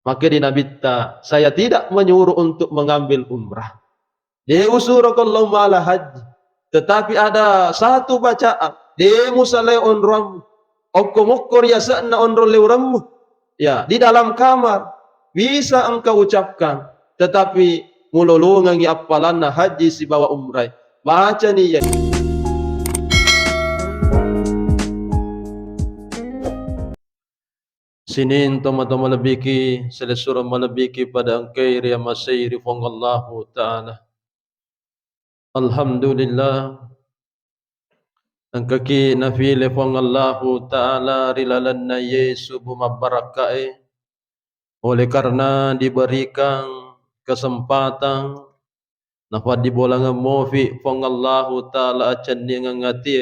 Maka di nabita, saya tidak menyuruh untuk mengambil umrah. Dia usurakallahu ma'ala haji. Tetapi ada satu bacaan. Dia musalai onram. Okumukur yasa'na onro leurammu. Ya, di dalam kamar. Bisa engkau ucapkan. Tetapi mululungangi appalanna haji si bawa umrah. Baca nih ya. Sinin toma-toma lebiki. Selesura malebiki pada engkau ya masyiri fongallahu ta'ala. Alhamdulillah. Angkaki nafile fong Allahu Ta'ala rilalan na Yesu bumabarakai. Oleh karena diberikan kesempatan nafad dibolangan mofi fong Allahu Ta'ala acan ni ngangati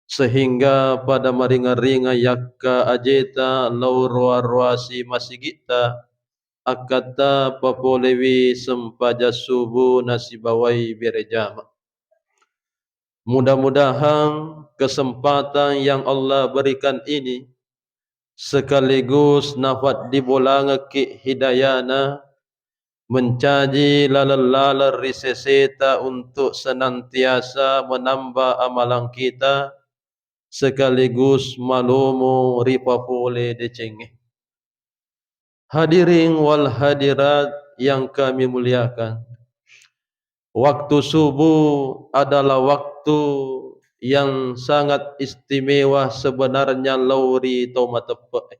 sehingga pada maringa-ringa yakka ajeta laurwa ruasi masigita akata papolewi sempaja subuh nasibawai berejama. Mudah-mudahan kesempatan yang Allah berikan ini sekaligus nafat dibolangan ke hidayana mencaji lalar-lalar riseseta untuk senantiasa menambah amalan kita sekaligus malumu ripapole decenge. Hadirin wal hadirat yang kami muliakan, waktu subuh adalah waktu yang sangat istimewa sebenarnya lauri tomatepe.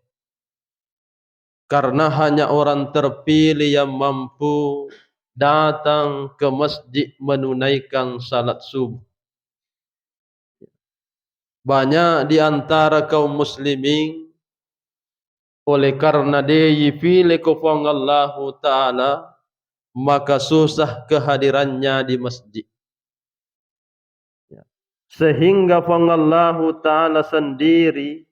Karena hanya orang terpilih yang mampu datang ke masjid menunaikan salat subuh. Banyak di antara kaum muslimin oleh karena dia pilih kufang Allah Ta'ala maka susah kehadirannya di masjid. Sehingga fangallahu ta'ala sendiri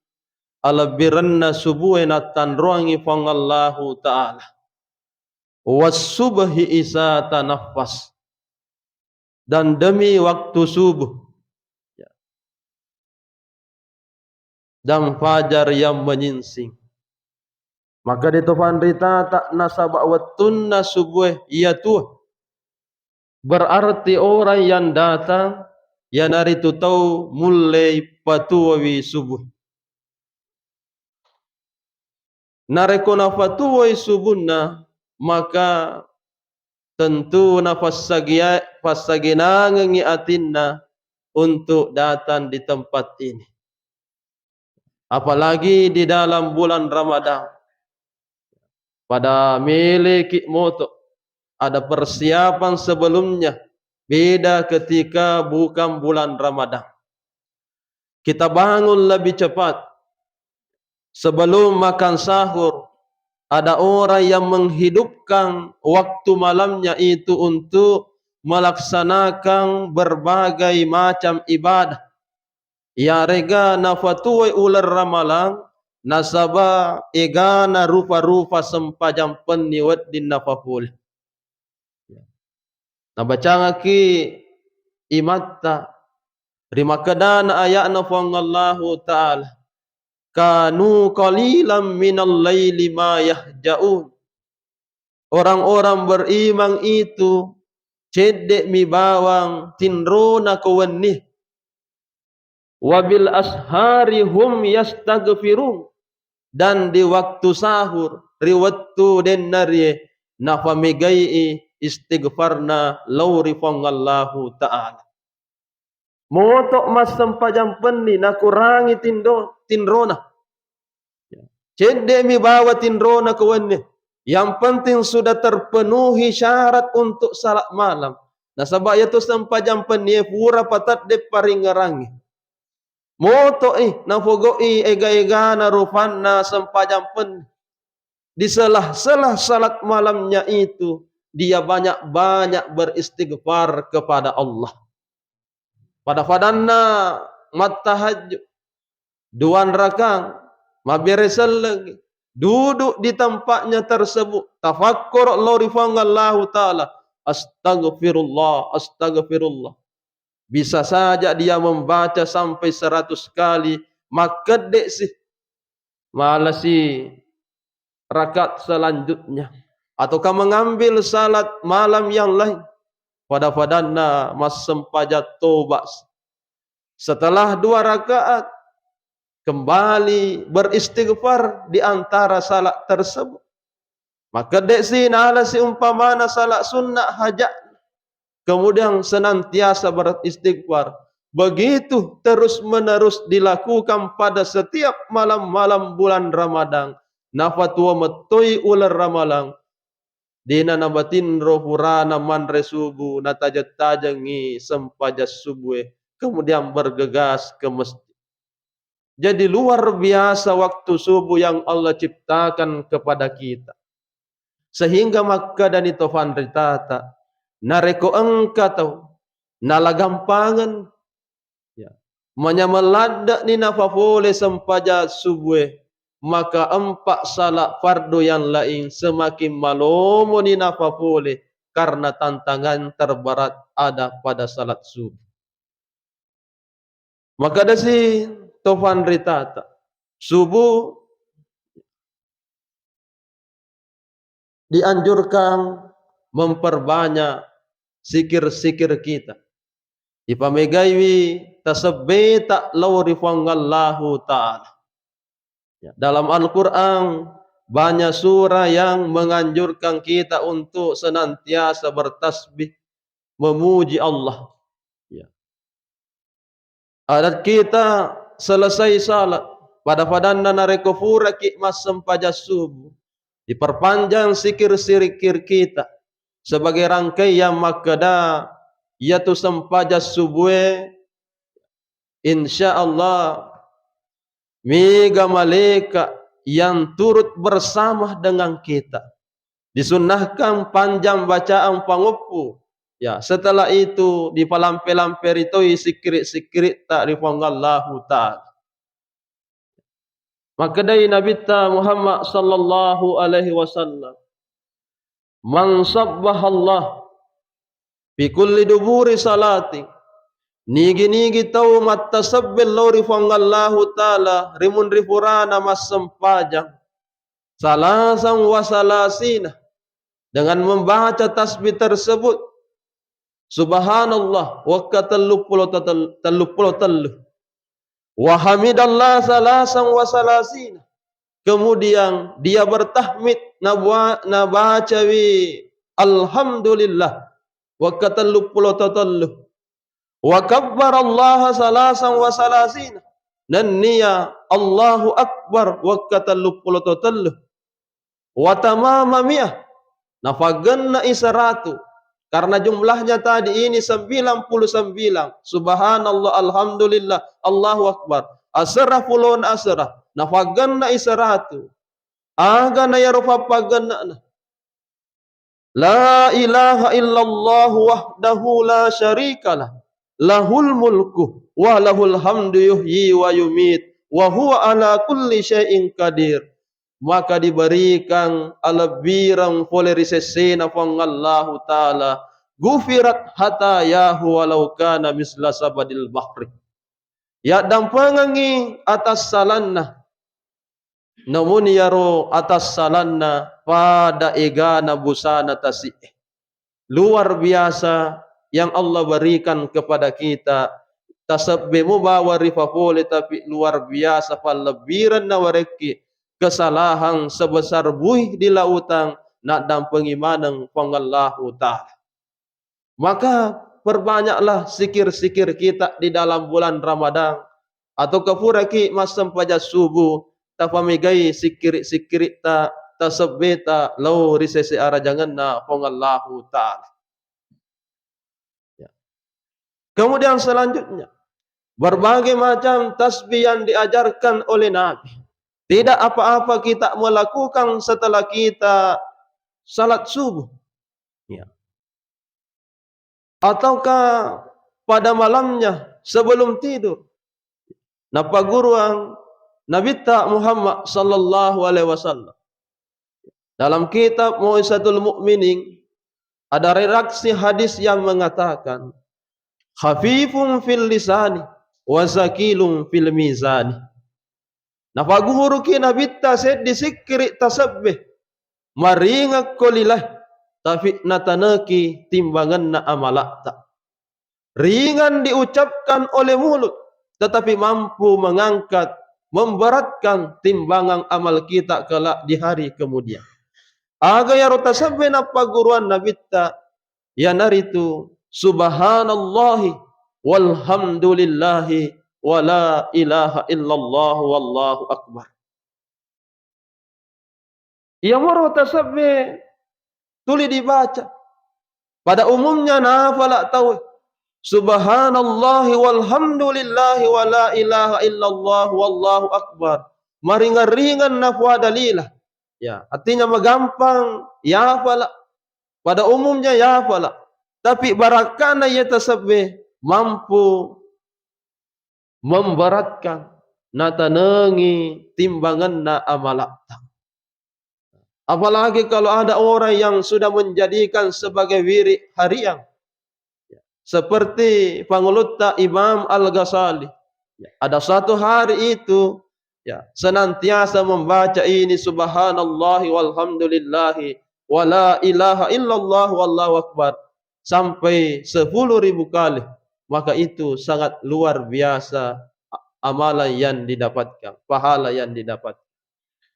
alabiranna subuhena tanruangi fangallahu ta'ala was-subhi isa tanafas, dan demi waktu subuh dan fajar yang menyingsing. Maka di tofan rita tak nasabak watunna subuh iya tuh berarti orang yang datang yang hari itu tahu mulai patuwi subuh. Nareko na patuwi subuhna maka tentu nafas pasaginangangi atinna untuk datang di tempat ini. Apalagi di dalam bulan Ramadan. Pada milik moto ada persiapan sebelumnya. Beda ketika bukan bulan Ramadan. Kita bangun lebih cepat. Sebelum makan sahur, ada orang yang menghidupkan waktu malamnya itu untuk melaksanakan berbagai macam ibadah. Ya rega nafatuai ular ramalan, nasaba egana rupa-rupa sempajam peniwat din nafapul. Nabacanga ki imatta rimakadana ayatna fangallahu ta'ala kanu qalilan minal laili ma yahja'un. Orang-orang beriman itu cedek mi bawang tinrona kawennih wabil ashari hum yastaghfirun, dan di waktu sahur riwattu den nari nafamigai istighfarna lauri fangallahu ta'ala. Motok mas sempajam penni nakurangi tinrona. Cedek mi bawa tinrona kawannya. Yang penting sudah terpenuhi syarat untuk salat malam. Nasabak itu sempajam penni pura patat de paringarangi. Motok nafogoi ega-ega na rufanna sempajam penni. Di selah-selah salat malamnya itu dia banyak-banyak beristighfar kepada Allah. Pada fadanna matahajud duan rakang maberesal lagi duduk di tempatnya tersebut tafakkur Allah rifangallahu ta'ala astagfirullah astagfirullah. Bisa saja dia membaca sampai 100 kali maka dek sih malah sih rakaat selanjutnya, ataukah mengambil salat malam yang lain, pada padanna mas sempajat tobat. Setelah 2 rakaat kembali beristighfar di antara salat tersebut. Maka dek nala si umpamana salat sunnah hajat, kemudian senantiasa beristighfar. Begitu terus menerus dilakukan pada setiap malam-malam bulan Ramadan. Nafatwa metoi ular ramalang. Dina nabatin rohurana manre subuh natajat-tajangi sempajas subuh. Kemudian bergegas ke masjid. Jadi luar biasa waktu subuh yang Allah ciptakan kepada kita. Sehingga maka dan itu fanritata nareko engka tau nalagampangan ya menyamelada ni nafafole sempaja subuh, maka 4 salat fardu yang lain semakin malomo ni nafafole karena tantangan terberat ada pada salat subuh. Maka ada si tofan ritata subuh dianjurkan memperbanyak sikir-sikir kita. Ipamegaiwi tasabbeta laurifangallahu ta'ala. Ya, dalam Al-Quran banyak surah yang menganjurkan kita untuk senantiasa bertasbih, memuji Allah. Ya. Adat kita selesai salat, pada padanna narekofura kikmas sempajas subuh. Diperpanjang sikir-sikir kita sebagai rangkaian makada yaitu sempajas subuh, insyaallah mega malaikat yang turut bersama dengan kita. Disunnahkan panjang bacaan pangupu. Ya, setelah itu dipalampe-lampe itu sikir-sikir ta'rifangallahu ta'ala. Maka dari Nabi Muhammad sallallahu alaihi wasallam, man sabbahallah fi kulli duburi salati, nigi-nigi tau matasabbil laurifangallahu ta'ala rimun rifurana mas sempajang salasan wa salasina, dengan membaca tasbih tersebut subhanallah wa katallu wa hamidallah salasan wa salasina, kemudian dia bertahmid nabaca wi alhamdulillah wa katallu wa kabbarallaha salasan wa salasina, dan niya Allahu akbar wa katallu wa tamama miyah, nafaganna isaratu, karena jumlahnya tadi ini 99. Subhanallah, alhamdulillah, Allahu akbar. Asrah pulun asrah. Nafaganna isaratu. Aga na yarufapaganna. La ilaha illallah wahdahu la syarikalah. Lahul mulku wa lahul hamdu yuhyi wa yumit. Wa huwa ala kulli syai'in qadir. Maka diberikan alabiran polerisesena fangallahu ta'ala gufirat hatayahu walau kana misla sabadil bahri. Ya dampangangi atas salanna, namun yaro atas salanna pada egana busana tasih. Luar biasa yang Allah berikan kepada kita. Tasabbemu bawa rifafole, tapi luar biasa palabiran nawareki kesalahan sebesar buih di lautan nak dampengi maneng pangallahu ta'ala. Maka perbanyaklah sikir-sikir kita di dalam bulan Ramadan, atau kafuraki masam pajas subuh tafamigai sikir-sikir ta tasabbeta lau risesi arajanganna pangallahu ta'ala. Ya. Kemudian selanjutnya berbagai macam tasbih yang diajarkan oleh Nabi. Tidak apa-apa kita melakukan setelah kita salat subuh. Ya. Ataukah pada malamnya sebelum tidur. Napa guruan Nabi Muhammad sallallahu alaihi wasallam. Dalam kitab Mu'izatul Mukminin ada redaksi hadis yang mengatakan khafifun fil lisani wa zakilun fil mizani. Napaguro ki nabitta set disikri tasabbih maringak kolilah tapi natanaki timbangan na amalakta. Ringan diucapkan oleh mulut, tetapi mampu mengangkat, memberatkan timbangan amal kita kelak di hari kemudian. Aga ya rotasabbe na paguruan nabitta ya naritu subhanallahi walhamdulillahi wala ilaha illallah wallahu akbar. Ya rotasabbe tuli dibaca. Pada umumnya nafala tahu subhanallahi walhamdulillahi wala ilaha illallah wallahu akbar. Maringan-ringan nafwa dalilah. Ya, artinya magampang ya fala. Pada umumnya ya fala. Tapi barakana ya tasabbih mampu memberatkan natanengi timbangan na amalakta. Apalagi kalau ada orang yang sudah menjadikan sebagai wirid harian. Seperti pangulutta Imam Al-Ghazali. Ada satu hari itu senantiasa membaca ini subhanallahi walhamdulillahi wala ilaha illallah wallahu akbar sampai 10.000 kali. Maka itu sangat luar biasa amalan yang didapatkan, pahala yang didapatkan.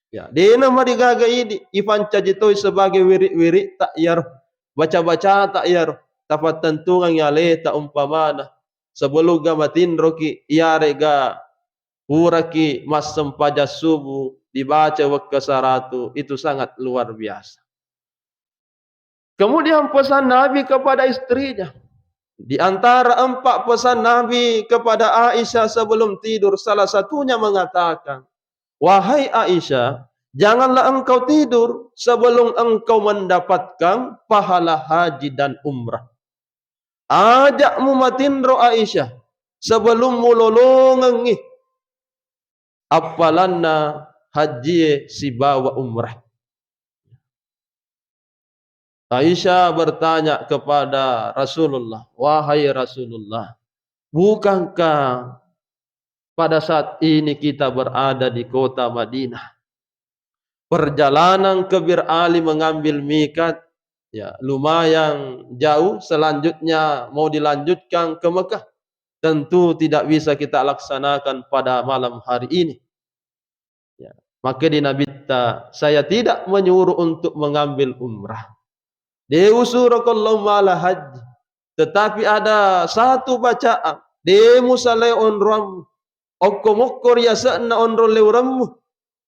Ya, di nama digaga ini ifanca jitoi sebagai wirid-wirid tak yar, baca-baca tak yar. Tapat tentungan yale ta umpamana sebelum gamatin roki iare ga puraki mas sempaja subuh dibaca waktu saratu itu sangat luar biasa. Kemudian pesan Nabi kepada istrinya. Di antara 4 pesan Nabi kepada Aisyah sebelum tidur, salah satunya mengatakan, wahai Aisyah, janganlah engkau tidur sebelum engkau mendapatkan pahala haji dan umrah. Ajakmu matindro Aisyah sebelum mulolongengi apalanna haji si bawa umrah. Aisyah bertanya kepada Rasulullah, wahai Rasulullah, bukankah pada saat ini kita berada di kota Madinah? Perjalanan ke Bir Ali mengambil mikat lumayan jauh, selanjutnya mau dilanjutkan ke Mekah. Tentu tidak bisa kita laksanakan pada malam hari ini. Maka di Nabitta, saya tidak menyuruh untuk mengambil umrah. Deusurakallahu mala haji. Tetapi ada satu bacaan. Demu salai onram. Okkomokor yasa'na onro leurammu.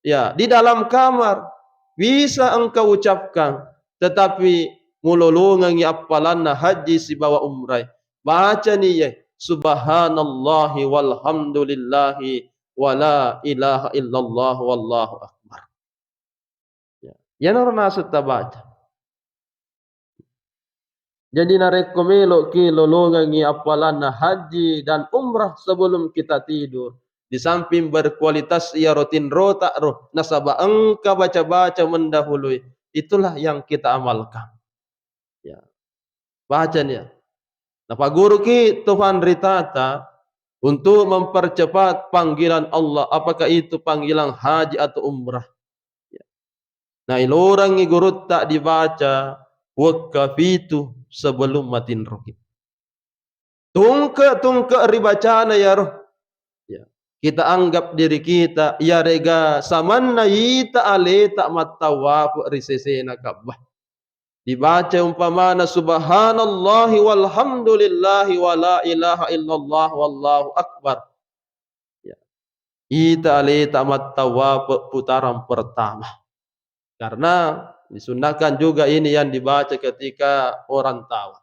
Ya, di dalam kamar. Bisa engkau ucapkan. Tetapi mulolongan apalanna haji si bawa umrah. Baca ni subhanallahi walhamdulillahi wala ilaha illallah wallahu akbar. Ya narana sutta baca. Jadi narekomelo ki lolongan apalanna haji dan umrah sebelum kita tidur. Di samping berkualitas ya rotin rotak roh nasaba engka baca-baca mendahului. Itulah yang kita amalkan. Ya. Bacanya. Napa guru ki Tuhan ritata untuk mempercepat panggilan Allah. Apakah itu panggilan haji atau umrah? Ya. Nah, ilorang ni guru tak dibaca wakafitu sebelum matin roh. Tungke ribacana ya roh. Ya. Kita anggap diri kita ya rega samanna yita ale tak matawafu risesena Ka'bah. Dibaca umpamana subhanallahi walhamdulillahi wala ilaha illallah wallahu akbar. Ya. Ita ale tak matawafu putaran pertama. Karena disunahkan juga ini yang dibaca ketika orang tawa.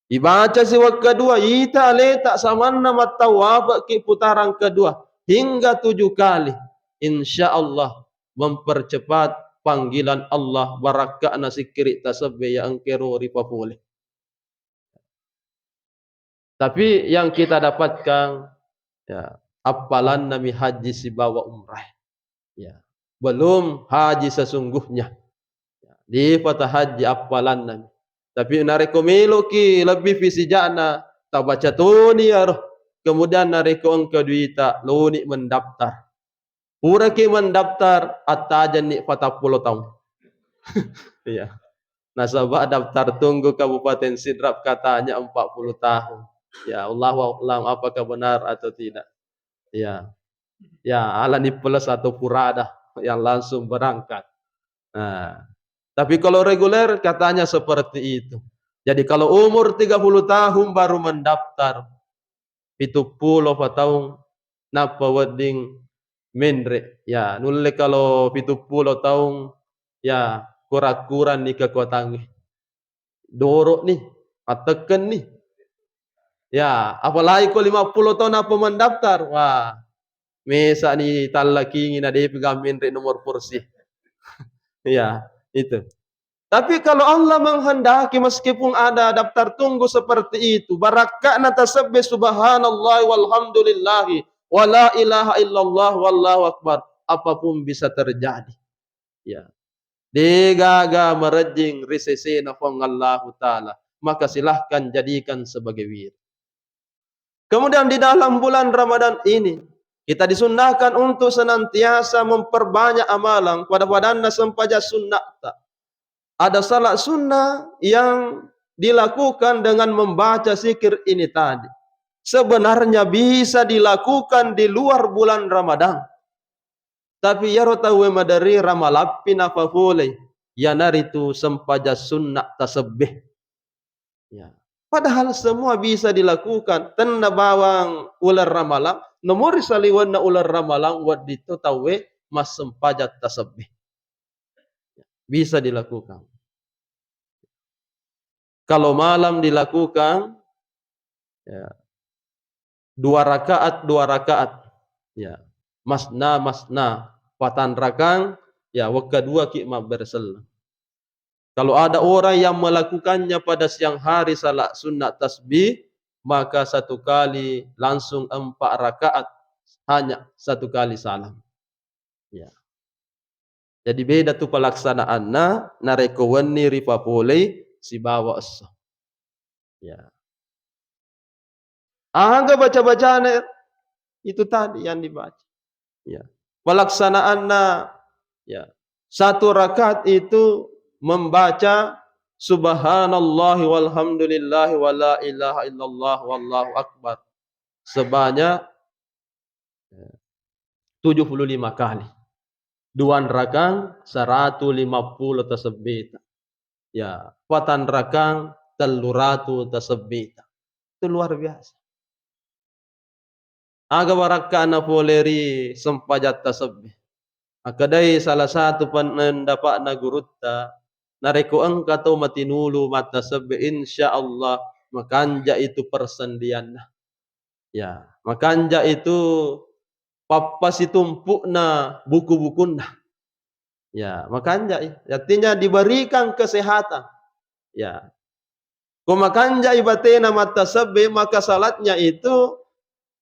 Dibaca siwak kedua, ita ale tak samanna matawab ki putaran kedua hingga 7 kali. InsyaAllah mempercepat panggilan Allah baraka'na sikri tasabbi yang kerori papule. Tapi yang kita dapatkan apalan nami haji si bawa umrah. Ya. Belum haji sesungguhnya. Di patah haji apalan nami. Tapi narekomelo ki lebih fisijana tak baca tuni ya roh. Kemudian nareko engkau duita luni mendaftar. Pura ke mendaftar atajan ni 40 tahun. Iya. Nasabah daftar tunggu Kabupaten Sidrap katanya 40 tahun. Ya Allah alam apakah benar atau tidak. Ya. Ya, ala ni plus atau purada yang langsung berangkat. Nah, tapi kalau reguler katanya seperti itu. Jadi kalau umur 30 tahun baru mendaftar, 70 tahun napa wedding mendre. Ya, nulle kalau 70 tahun ya kurang-kurang ni kekuatan dorok nih, ateken nih. Ya, apalagi kalau 50 tahun apa mendaftar. Wah, mesa ni talaki ngina dia pegang mendre nomor kursi. Ya, itu. Tapi kalau Allah menghendaki meskipun ada daftar tunggu seperti itu, baraka'na tasabbih subhanallah walhamdulillah wa la ilaha illallah wallahu akbar, apapun bisa terjadi. Ya. Digaga merejing risesena Allah taala, maka silahkan jadikan sebagai wir. Kemudian di dalam bulan Ramadan ini kita disunnahkan untuk senantiasa memperbanyak amalan pada padanna sempaja sunnah. Ada salat sunnah yang dilakukan dengan membaca zikir ini tadi. Sebenarnya bisa dilakukan di luar bulan Ramadan. Tapi ya rotawe madari ramalapin apa boleh. Ya naritu sempaja sunnah tasbih. Ya. Padahal semua bisa dilakukan. Tanda bawang ular ramalang. Nomor saliwan na ular ramalang. Wad dito tawe mas sempaja tasbih. Bisa dilakukan. Kalau malam dilakukan ya, 2 rakaat ya, masna patan rakang ya, kedua kikmah berselang. Kalau ada orang yang melakukannya pada siang hari salat sunat tasbih, maka 1 kali langsung 4 rakaat, hanya 1 kali salam. Ya. Jadi beda tu pelaksanaanna nareko weni ripa pole si bawa asa. Ya. Angga baca-bacaan itu tadi yang dibaca. Ya. Pelaksanaanna ya. 1 rakaat itu membaca subhanallahi walhamdulillahi wa la ilaha illallah wallahu akbar sebanyak 75 kali. 2 rakang 150 tasbih. Ya, 4 rakang 300 tasbih. Itu luar biasa. Aga waraka na poleri sempajat tasbih. Akadai salah satu pendapat na gurutta nareko engka to matinulu mata tasbih insyaallah makanja itu persendian. Ya, makanja itu papasitumpukna buku-bukunna. Ya, makanja artinya diberikan kesehatan. Ya. Kumakanja ibatena mata tasbih maka salatnya itu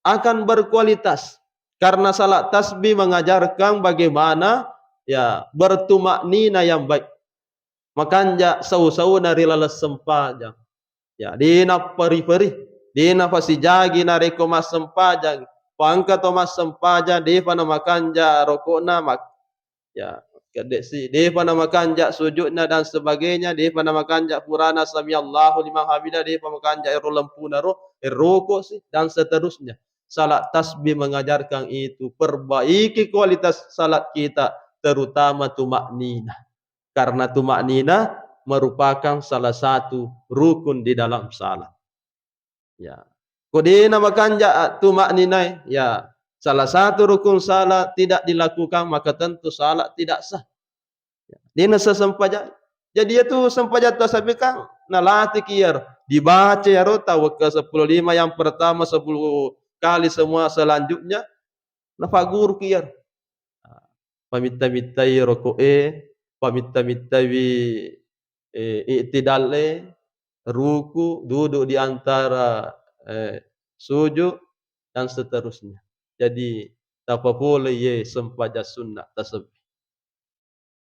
akan berkualitas karena salat tasbih mengajarkan bagaimana ya bertumaknina yang baik. Makanya sau-sau dari lalas sempajang. Ya, dina peri-peri, dina pasijagi nareko mas sempajang. Pangka to mas sempajang depa na makanja rokokna mak. Ya, kadesi depa na makanja sujudna dan sebagainya, depa na makanja purana samiallahu liman hamidah, depa makanja ero lampuna rokok sih dan seterusnya. Salat tasbih mengajarkan itu, perbaiki kualitas salat kita, terutama tumakninah. Karena tumakninah merupakan salah satu rukun di dalam salat. Ya. Kodina makanja tumakninah, ya, salah satu rukun salat tidak dilakukan maka tentu salat tidak sah. Ya. Dina sesempaja. Jadi itu sempaja tasbih kan nalatih kiar dibaca ya rota ke 10 5 yang pertama 10 kali semua selanjutnya nafagur kiar pamita-mitai rokoe pamita-mitai i'tidale ruku duduk di antara sujud dan seterusnya. Jadi tak boleh ye sempaja sunnah tasbih.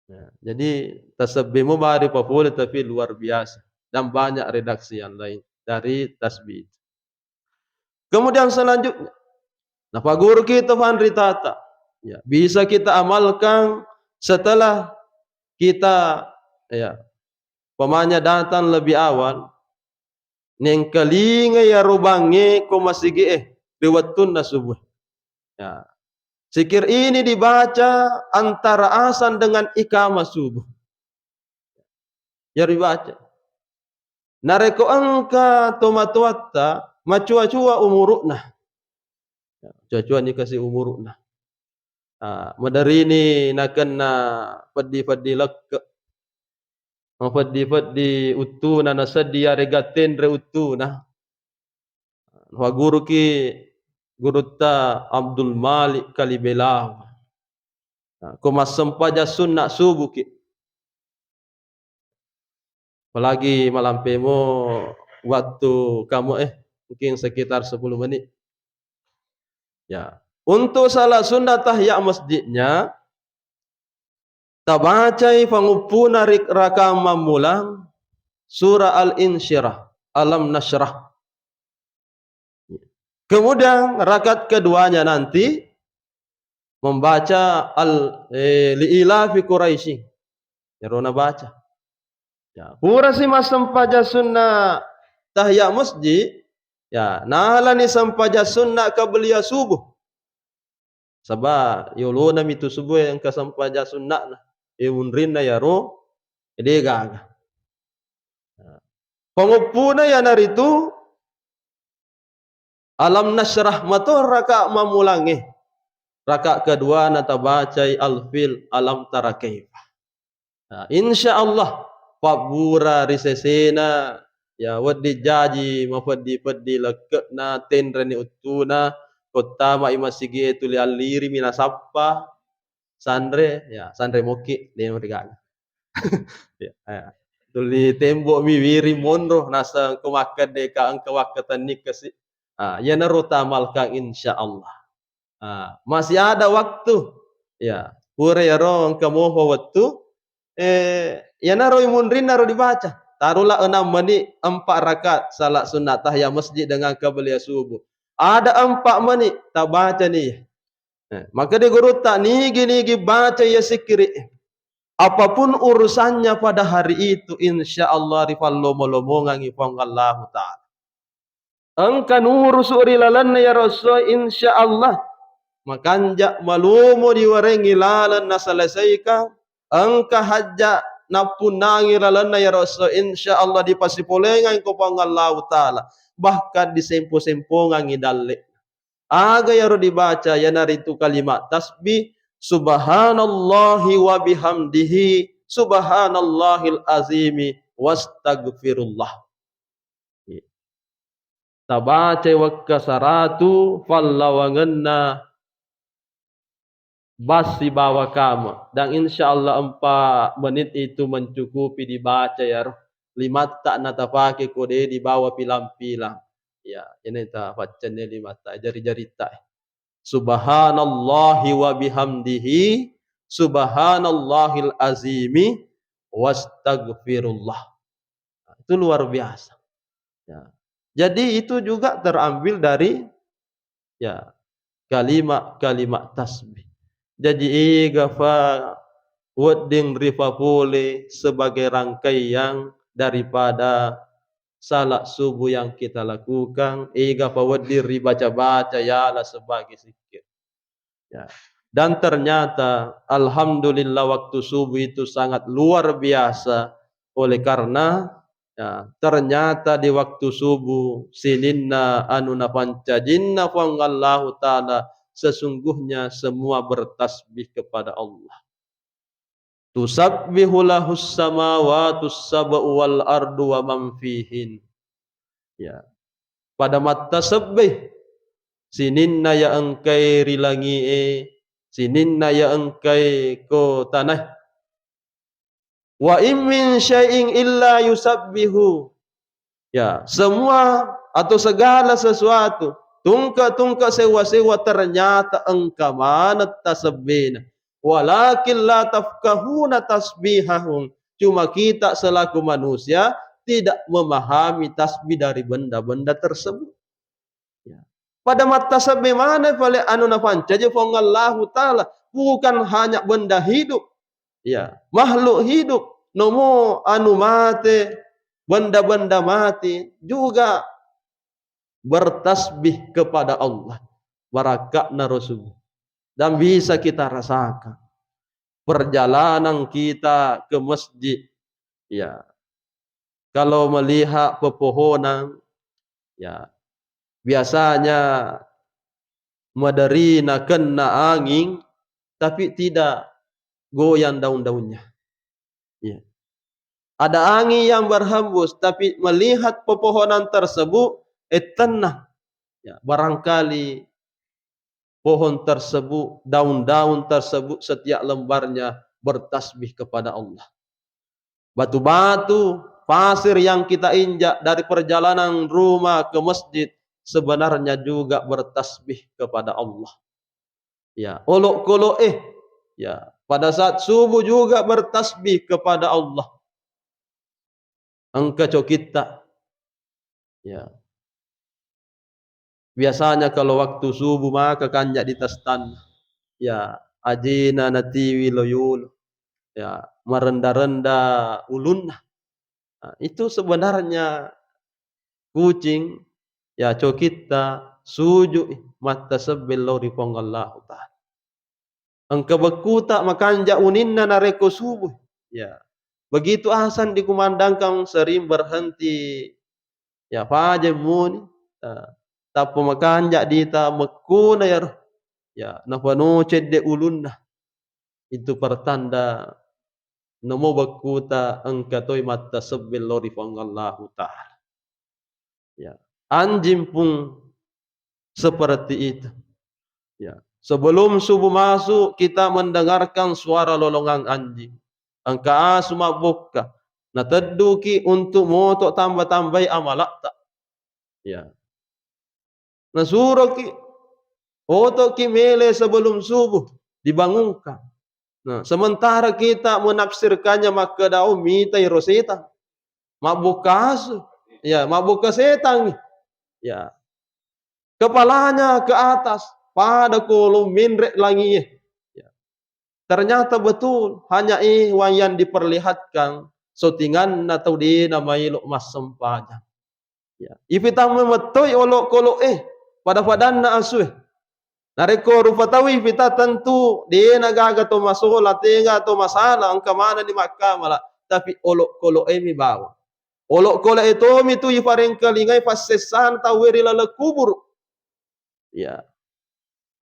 Ya, jadi tasbih mubari boleh tapi luar biasa dan banyak redaksi yang lain dari tasbih. Kemudian selanjutnya, napa guru kita Fandri Tata Ya, bisa kita amalkan setelah kita ya pemanya datang lebih awal. Neng kalinga ya rubange ko masigi liwatun na subuh. Ya. Zikir ini dibaca antara azan dengan iqamah subuh. Ya dibaca. Nareko angka tomatuatta macua-cua umurukna. Cua-cua ni kasih umurukna. Madarini nakena padi-padi lekke. Padi-padi utuna na sedia regaten re utuna. Wa guru ki Guruta Abdul Malik Kalibelah. Kumas sempaja sunnah subuh ki. Apalagi malam pemo waktu kamu mungkin sekitar 10 menit. Ya. Untuk salat sunnah tahiyat masjidnya tabacai pangupuna raka mamulang surah Al-Insyirah, Alam Nashrah. Kemudian rakaat keduanya nanti membaca li'ilafi Quraisy. Ya rona baca. Ya, pura si mas sempaja sunnah tahiyat masjid. Ya, nalani sempaja sunnah kabelia subuh. Sabah yolona mitu subuh yang kesempaja sunnah na. Unrinna ya ro edega. Pengupuna ya naritu Alam Nashrah matur raka mamulangi. Raka kedua nata bacai al-fil alam tara kaifa. Insyaallah pabura risesena ya wadi jaji mafadi-fadi lekna tenreni utuna kota ma imasigi tuli aliri minasappa sandre ya sandre moki dia mereka. Ya. Tuli tembok mi wiri monro nasa kemakan deka angka wakatan nikasi. Ya narotamal kang insyaallah. Masih ada waktu. Ya, pura ya rong kamu waktu. Ya naro imunrin naro dibaca. Taruhlah 6 menit 4 rakaat salat sunat tahiyat masjid dengan qabliyah subuh. Ada 4 menit tak baca nih. Maka dia guru tak nigi baca ya zikir. Apapun urusannya pada hari itu insyaallah rifallomo-lomongan ifangallahu ta'ala. Engkan urus urilalan ya Rasul insyaallah. Makanja malumo diwarengi lalan na selesaikan. Engka hajja napunangi lalan ya Rasul insyaallah dipasipolengan ko pangallahu ta'ala. Bahkan disempo-sempongan ngidalle. Aga ya ro dibaca ya naritu kalimat tasbih subhanallahi wa bihamdihi subhanallahil azimi wastagfirullah. Tabaca wakka saratu fallawanganna basi bawa kamu dan insyaallah 4 menit itu mencukupi dibaca ya roh. 5 tak natapake kode dibawa pilang-pilang. Ya, ini ta bacanya 5 tak jari-jari tak. Subhanallahi wa bihamdihi subhanallahil azimi wastagfirullah. Itu luar biasa. Ya. Jadi itu juga terambil dari ya kalimat-kalimat tasbih. Jadi gafa wedding rifapole sebagai rangkaian daripada salat subuh yang kita lakukan. Gafa wedding ribaca-baca yalah sebagai zikir. Ya. Dan ternyata alhamdulillah waktu subuh itu sangat luar biasa oleh karena ya, ternyata di waktu subuh sininna anuna pancajinna fangallahu ta'ala sesungguhnya semua bertasbih kepada Allah. Tusabbihu lahus samawatus sab'u wal ardu wa man fihin. Ya. Pada mata tasbih sininna ya engkai rilangi sininna ya engkai ko tanah. Wa in min syai'in illa yusabbihu. Ya, semua atau segala sesuatu tungka sewa-sewa ternyata engkau mana tasbihna. Walakin la tafkahuna tasbihahum. Cuma kita selaku manusia tidak memahami tasbih dari benda-benda tersebut. Ya. Pada mata sebagaimana pale anu na pancaje fongallahu taala bukan hanya benda hidup, ya, makhluk hidup, nomo anu mate, benda-benda mati juga bertasbih kepada Allah. Barakatna Rasul. Dan bisa kita rasakan perjalanan kita ke masjid, ya, kalau melihat pepohonan, ya, biasanya madarina kena angin, tapi tidak goyang daun-daunnya. Ya. Ada angin yang berhembus, tapi melihat pepohonan tersebut, tenang. Ya, barangkali pohon tersebut, daun-daun tersebut, setiap lembarnya bertasbih kepada Allah. Batu-batu, pasir yang kita injak dari perjalanan rumah ke masjid, sebenarnya juga bertasbih kepada Allah. Ya, olok-kolok ya, pada saat subuh juga bertasbih kepada Allah. Engkau kita, ya. Biasanya kalau waktu subuh maka kanjak di tas tanah, ya, ajina natiwi loyul, ya, merendah-rendah ulun. Nah, itu sebenarnya kucing, ya, kita sujud mata sebelum ripongallahu ta'ala. Engkau berkutak makanjak uninna nareko subuh, ya. Begitu asan dikumandangkan sering berhenti, ya, pajemuni, tapo makanjak dita mekuna ya roh, ya, napano cedde ulunna. Itu pertanda namo berkuta engkatoi mata sebelum ripongallahu ta'ala. Ya, anjing pun seperti itu. Ya, sebelum subuh masuk kita mendengarkan suara lolongan anjing. Angka asu mabukka. Na teduki untuk motok tambah-tambah amalak tak. Ya. Na suruh ki otok ki mele sebelum subuh dibangunkan. Nah, sementara kita menafsirkannya maka dau mitai roseta. Mabuk asu. Ya, mabuk setan. Ya. Kepalanya ke atas pada kolom minrek langi. Ya. Ternyata betul hanya iwan yang diperlihatkan sotingan atau di namai lok mas sempajang. Ya. Ifita memetoi olok kolok pada padanna asuh. Nareko rupatawi ifita tentu dia nagaga to masola tenga to masalah angka mana di Makkah malah tapi olok kolok mi bawa. Olok kolok itu mitu ifareng kalingai pasesan taweri lala kubur. Ya.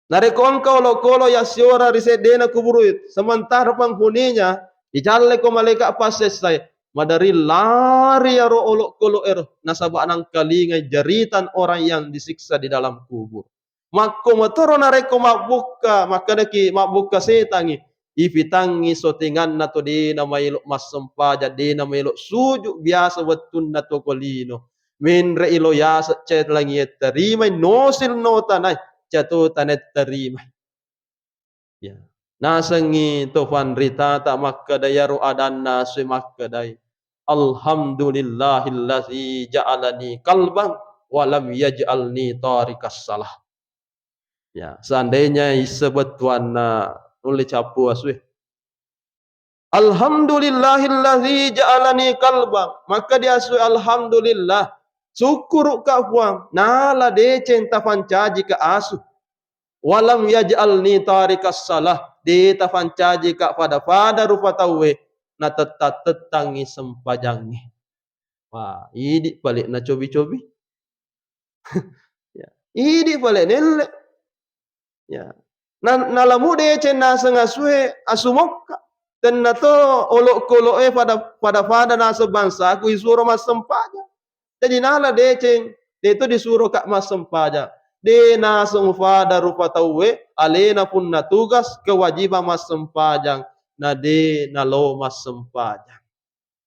Narekon kolo ya siora risedena kuburuit. Sementara penghuninya ijalle ko malaikat pas selesai. Madari lari ya ro olok kolo nasabak nang kalingai jeritan orang yang disiksa di dalam kubur. Mako motoro nareko mabuka makadaki mabuka setangi. Ifitangi sotingan nato di namai lok mas sempaja di namai lok sujuk biasa wetun nato kolino. Minre ilo ya cet langi terima nosil notanai jatuh tanet terima. Ya. Nasengi tofan rita tak makkadayaru adanna se makkadai. Alhamdulillahillazi ja'alani kalban walam yaj'alni tarikas salah. Ya, seandainya sebetuan oleh capu aswe. Alhamdulillahillazi ja'alani kalban, maka dia aswe alhamdulillah. Syukur ka puang nala de centa pancaji ka asu. Walam yaj'alni tarikas salah de tafancaji ka pada rupa tawe na tetangi sempajangi. Wah, ini balik na cobi-cobi. Ya, ini balik nelle. Ya. Nalamu de cena sengasue asumok dan nato olok kolok pada nasa bangsa aku disuruh mas sempaja. Jadi nala de ceng itu disuruh kak mas sempaja. De nasung pada rupa tawe alena pun na tugas kewajiban mas sempajang na de nalo mas sempajang.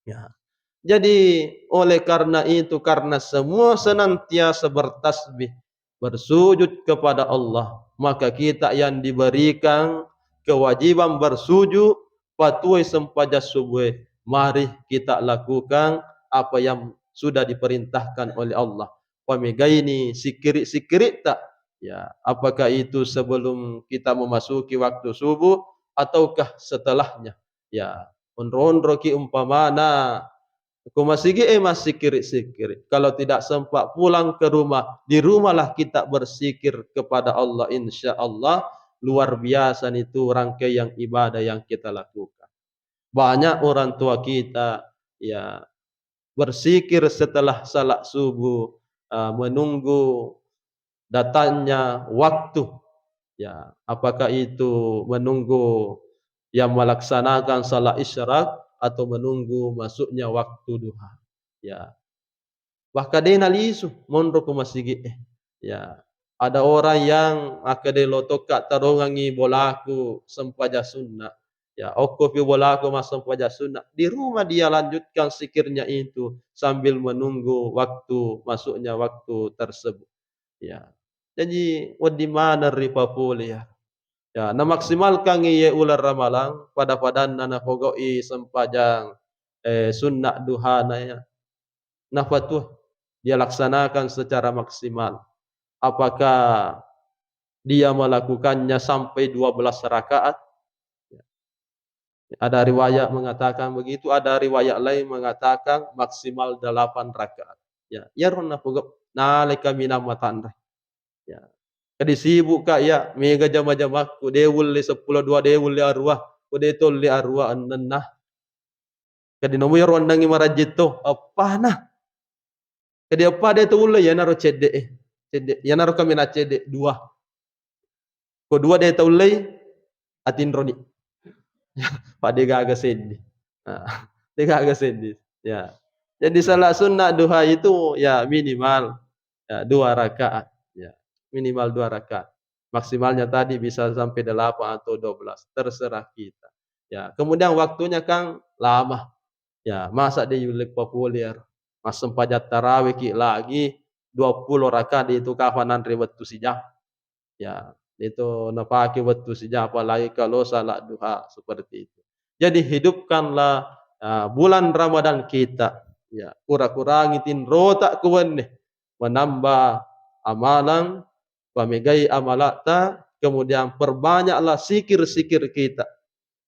Ya. Jadi oleh karena itu karena semua senantiasa bertasbih bersujud kepada Allah, maka kita yang diberikan kewajiban bersujud patuhi sempaja subuh. Mari kita lakukan apa yang sudah diperintahkan oleh Allah. Pamigaini sikirit-sikirit tak Ya, apakah itu sebelum kita memasuki waktu subuh ataukah setelahnya? Ya, ondro-ondro ki umpamana aku masih sikir-sikir. Kalau tidak sempat pulang ke rumah, di rumahlah kita bersikir kepada Allah, insya Allah luar biasa itu rangkaian ibadah yang kita lakukan. Banyak orang tua kita ya bersikir setelah salat subuh, menunggu datangnya waktu. Ya, apakah itu menunggu yang melaksanakan salat isyraq atau menunggu masuknya waktu duha. Ya, bahkan dia nalisu mondro ke masjid. Ya, ada orang yang akade lotoka tarongangi bolaku sempaja sunnah. Ya, oko pi bolaku mas sempaja sunnah. Di rumah dia lanjutkan sikirnya itu sambil menunggu waktu masuknya waktu tersebut. Ya. Jadi di mana ripa puli ya. Ya, na maksimalkan iye ular ramalang pada padan na pogoi sempajang sunnah duha na ya. Nafatuh dia laksanakan secara maksimal. Apakah dia melakukannya sampai 12 rakaat? Ada riwayat mengatakan begitu, ada riwayat lain mengatakan maksimal 8 rakaat. Ya, ya rona pogok nalika minamatan. Ya. Kadi sibuk kak ya, mega jama-jama ku dewul li 10 2 dewul li arwah, ku detol li arwah annah. Kadi nomu ya rondangi marajit to, apa nah? Kadi apa dia tu ulai ya naro cedek cedek, ya naro kami na cedek dua. Ko dua dia tu ulai atin roni. Pak dia gaga sedih. Nah, dia gaga sedih. Ya. Jadi salat sunnah duha itu ya minimal ya 2 rakaat. Ya. Minimal 2 rakaat. Maksimalnya tadi bisa sampai 8 atau 12, terserah kita. Ya, kemudian waktunya kan lama. Ya, masa dia yulik populer. Mas sempajat tarawih ki lagi 20 rakaat itu kafanan ribet tu sijam. Ya, itu napaki waktu sijam apalagi kalau salat duha seperti itu. Jadi hidupkanlah bulan Ramadan kita. Ya, kurang-kurangi tin rotak kuwen menambah amalan pamegai amalata, kemudian perbanyaklah sikir-sikir kita.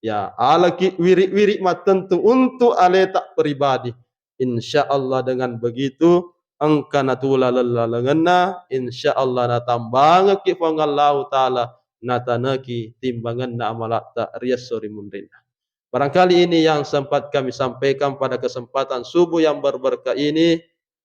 Ya, alaki wirik-wirik tentu untuk aleta pribadi. InsyaAllah dengan begitu angkana tula lalalangana, InsyaAllah na tambang ki pangallahu taala natanaki timbangan na amalata rias sori mundina. Barangkali ini yang sempat kami sampaikan pada kesempatan subuh yang berberkah ini.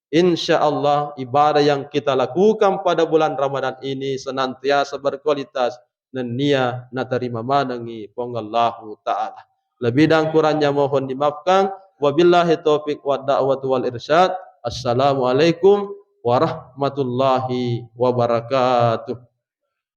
InsyaAllah ibadah yang kita lakukan pada bulan Ramadan ini senantiasa berkualitas dan niat na terima manangi pangallahu ta'ala. Lebih dan kurangnya mohon dimaafkan. Wabillahi taufiq wa da'watu wal irsyad. Assalamualaikum warahmatullahi wabarakatuh.